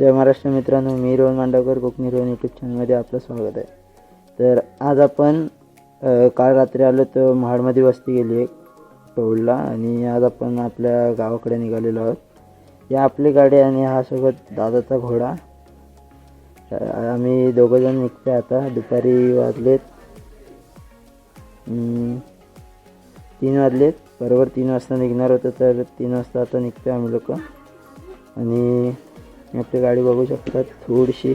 जय महाराष्ट्र मित्रांनो, मी रोहन मांडवकर कोकणी रोहन यूट्यूब चॅनलमध्ये आपलं स्वागत आहे. तर आज आपण काल रात्री आलो तर महाडमध्ये वस्ती गेली आहे पौडला, आणि आज आपण आपल्या गावाकडे निघालेलो आहोत. ही आपली गाडी आणि हा सोबत दादाचा घोडा. आम्ही दोघंजण निघतो आता. दुपारी वाजलेत 3 वाजलेत, बरोबर 3 वाजता निघणार होतं. तर 3 वाजता आता निघतो आम्ही लोक. आणि आपली गाडी बघू शकतात, थोडीशी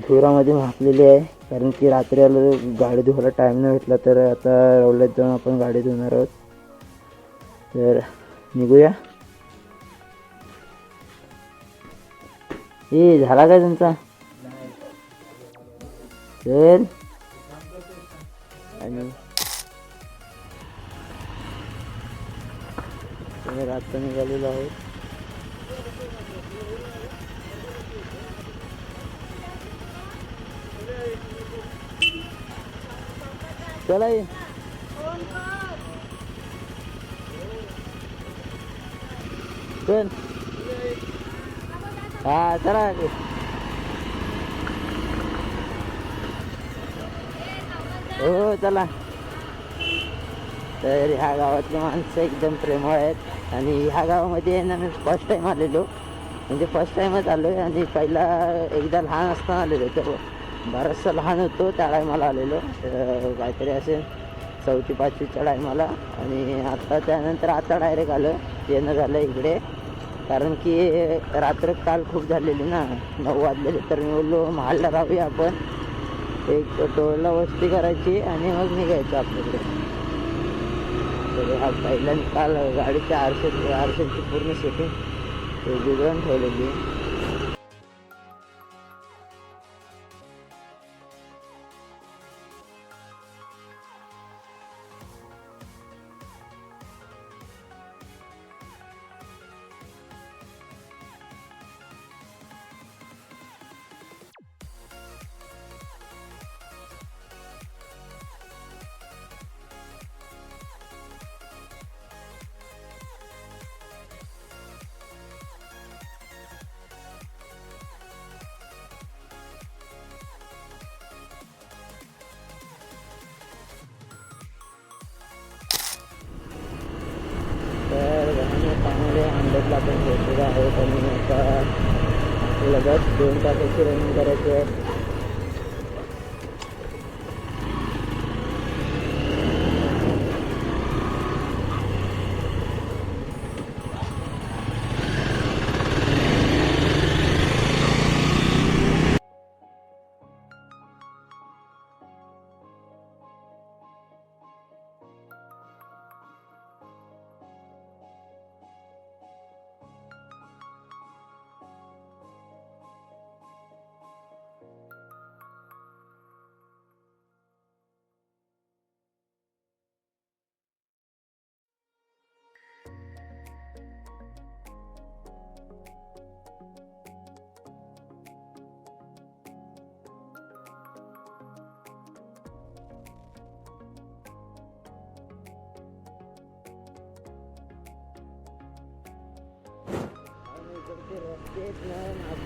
धुरामध्ये मापलेली आहे, कारण की रात्री आलो गाडी धुवायला टाईम नाही भेटला. तर आता रवल्यात जाऊन आपण गाडी धुणार आहोत. तर निघूया. हे झाला काय तुमचा? चल. आणि रात्र निघालेलो आहोत. चला ये. चल. हा चला. हो चला. तर ह्या गावातली माणसं एकदम प्रेमळ आहेत. आणि ह्या गावामध्ये ना मी फर्स्ट टाईम आलेलो, म्हणजे फर्स्ट टाईमच आलो आहे. आणि पहिला एकदा लहान असताना आलेलो, तर बराचसा लहान होतो त्या टायमाला आलेलो, काहीतरी असेल 4वी-5वीच्या टायमाला. आणि त्यानंतर आता डायरेक्ट आलं, येणं झालं इकडे. कारण की रात्र काल खूप झालेली ना, 9 वाजलेले. तर मी बोललो महाडला राहूया आपण, एक टोळला वस्ती करायची आणि मग निघायचं आपल्याकडे. तर हा पहिला काल गाडीच्या आरशाची पूर्ण सेटिंग बिघडून ठेवलेली. तर चांगले अंड्यातला आपण पोहोचलेलो आहोत. आणि आता लगत 2 तासाची रनिंग करायची आहे.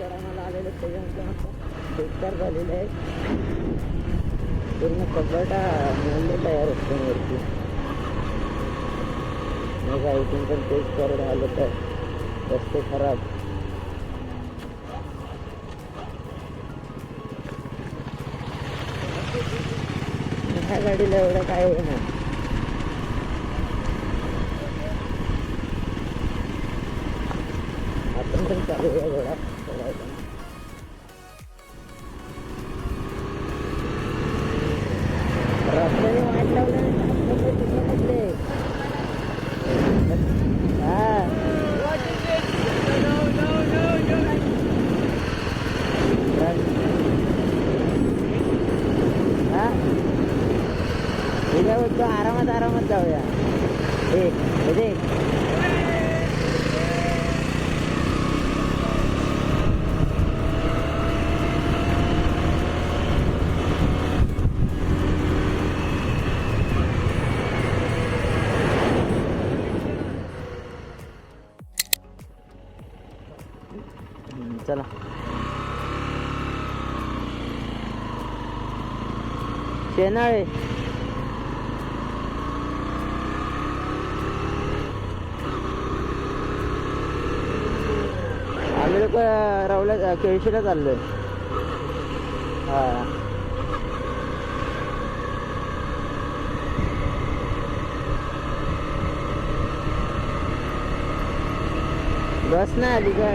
आम्हाला आलेलं त्याच्यानंतर बेकार झालेलं आहे. पूर्ण कबड्डा मूल्य तयार असतो वरती. मग इथून पण तेच करत आलं तर रस्ते खराब. ह्या गाडीला एवढं काय होणार. आपण पण चालू आहे घोडा चढायला. रस्त्याने वाट लावल्याने आरामात जाऊया. चला. शेनाळे आम्ही लोक रावला केळशीला चाललोय. हा बस नाही आली का?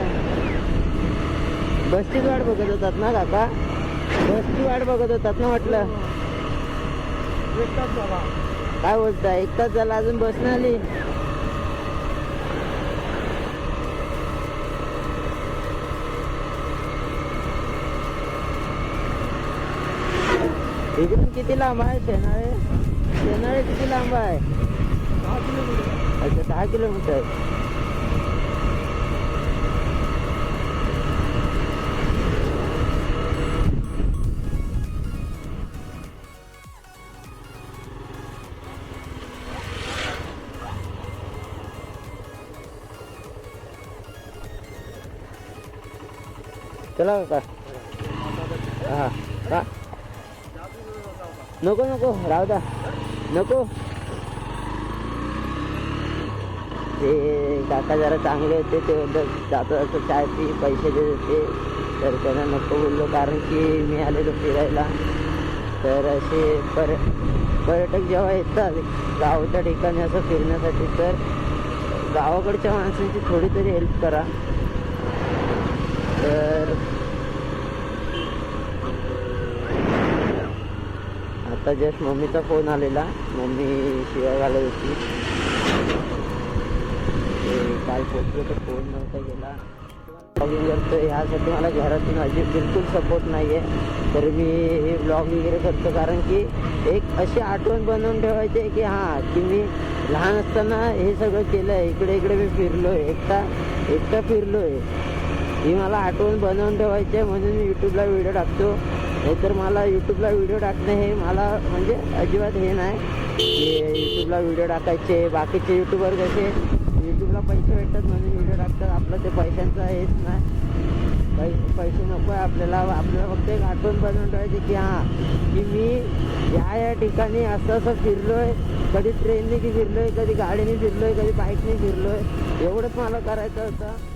बसचीच वाट बघत होतात ना काका? बसची वाट बघत होतात ना म्हटलं. एक तास झाला. काय बोलताय? 1 तास झाला अजून बस नाही आली? इकडून किती लांब आहे शेनाळे? शेनाळे किती लांब आहे? 10 किलोमीटर. अच्छा 10 किलोमीटर. चला का? हा हा नको नको राहू द्या. नको ते काका जरा चांगले होते. ते जाता जाता चाय पी पैसे देत होते. तर त्यांना नको बोललो कारण की मी आलेलो फिरायला. तर असे पर्यटक जेव्हा येतात गावाच्या ठिकाणी असं फिरण्यासाठी तर गावाकडच्या माणसांची थोडी तरी हेल्प करा. तर आता जस्ट मम्मीचा फोन आलेला. मम्मी शिवाय घालत होती. काल पोचलो तर फोन नव्हता गेला. ब्लॉगिंग करतो ह्यासाठी मला घरातून अजिब बिलकुल सपोर्ट नाही आहे. तर मी हे ब्लॉग वगैरे करतो कारण की एक अशी आठवण बनवून ठेवायची आहे की हां की मी लहान असताना हे सगळं केलं आहे. इकडे इकडे मी फिरलो आहे. एकटा फिरलो आहे. ही मला आठवण बनवून ठेवायची आहे म्हणून मी यूट्यूबला व्हिडिओ टाकतो. नाहीतर मला यूट्यूबला व्हिडिओ टाकणे हे मला म्हणजे अजिबात हे नाही की यूट्यूबला व्हिडिओ टाकायचे. बाकीचे यूट्यूबर कसे यूट्यूबला पैसे भेटतात म्हणून व्हिडिओ टाकतात. आपलं ते पैशांचं हेच नाही. पैसे नको आहे आपल्याला. फक्त एक आठवण बनवून ठेवायची की हां की मी या ठिकाणी असं फिरलो आहे. कधी ट्रेनने की फिरलो आहे, कधी गाडीने फिरलो आहे, कधी बाईकने फिरलो आहे. एवढंच मला करायचं होतं.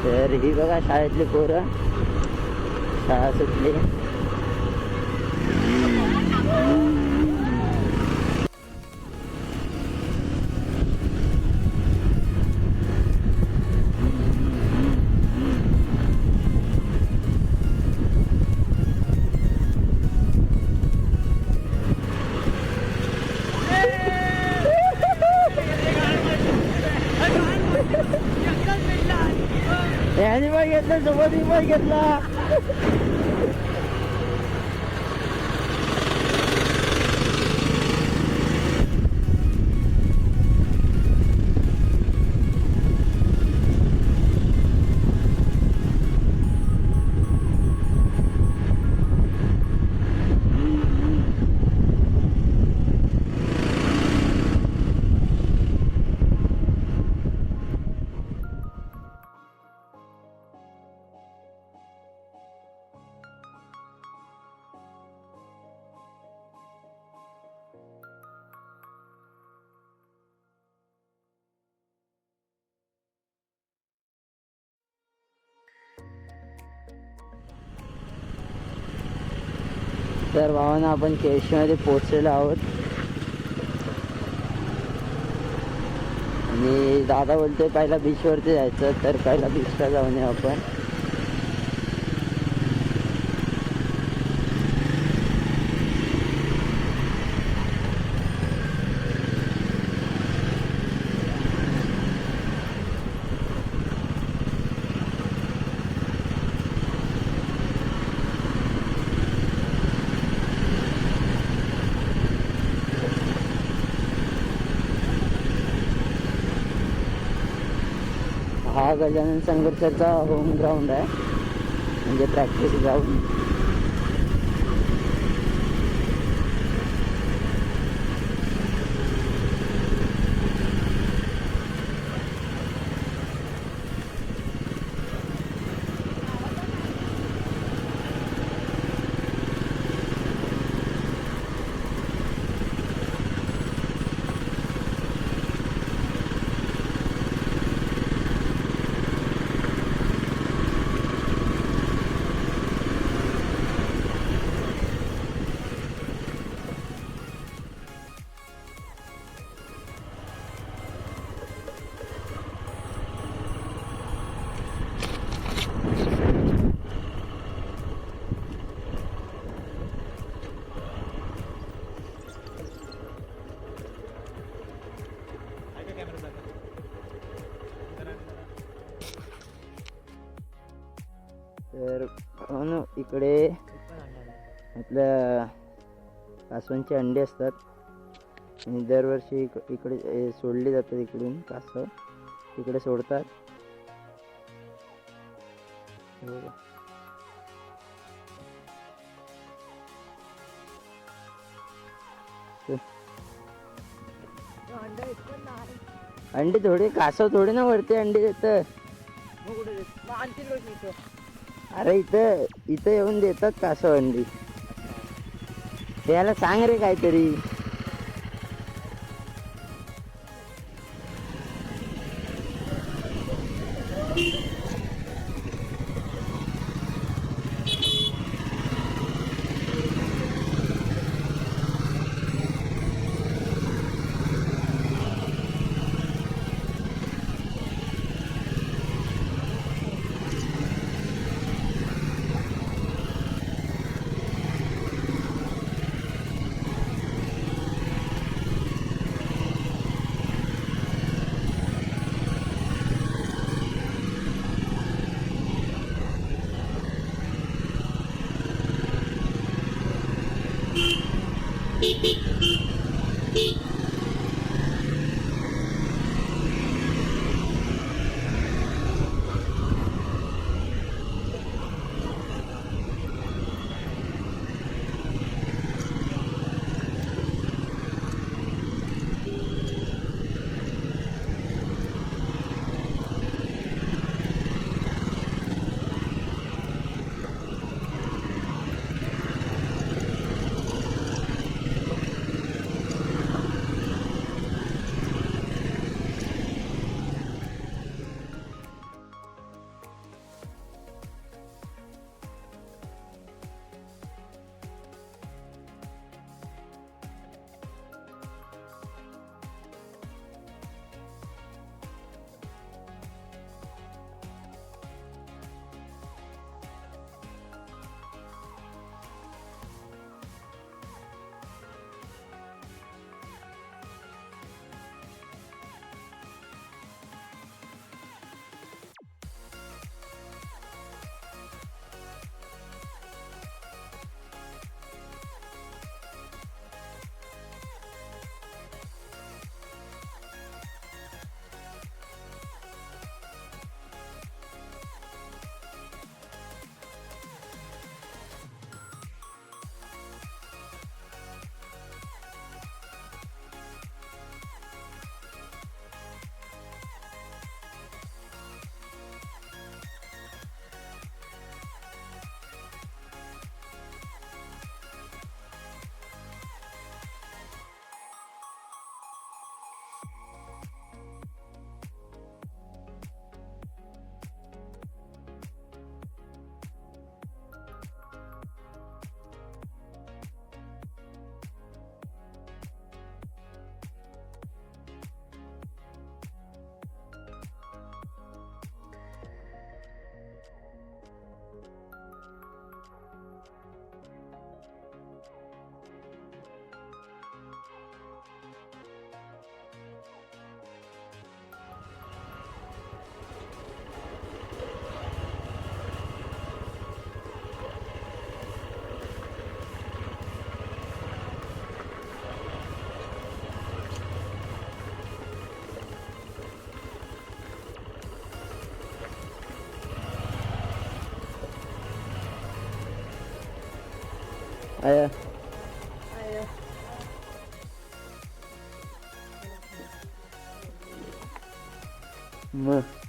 तर ही बघा शाळेतली पोरं. शाळा सुटली. याने पण घेतलं सोबत पण घेतला. तर भावानं आपण केशमध्ये पोचलेलो आहोत आणि दादा बोलतोय पहिला बीचवरती जायचं, तर पहिला बीचला जाऊन येऊ आपण. हा गजानन संघर्षाचा होम ग्राउंड आहे, म्हणजे प्रॅक्टिस ग्राउंड. तर म्हणून इकडे आपल्या कासवांचे अंडे असतात आणि दरवर्षी इकडे सोडले जातात. इकडून कासव इकडे सोडतात. अंडे थोडे, कासव थोडे ना वरती अंडे देतात. अरे इथं इथं येऊन देतात कासव अंडी. त्याला सांग रे काहीतरी. आया मग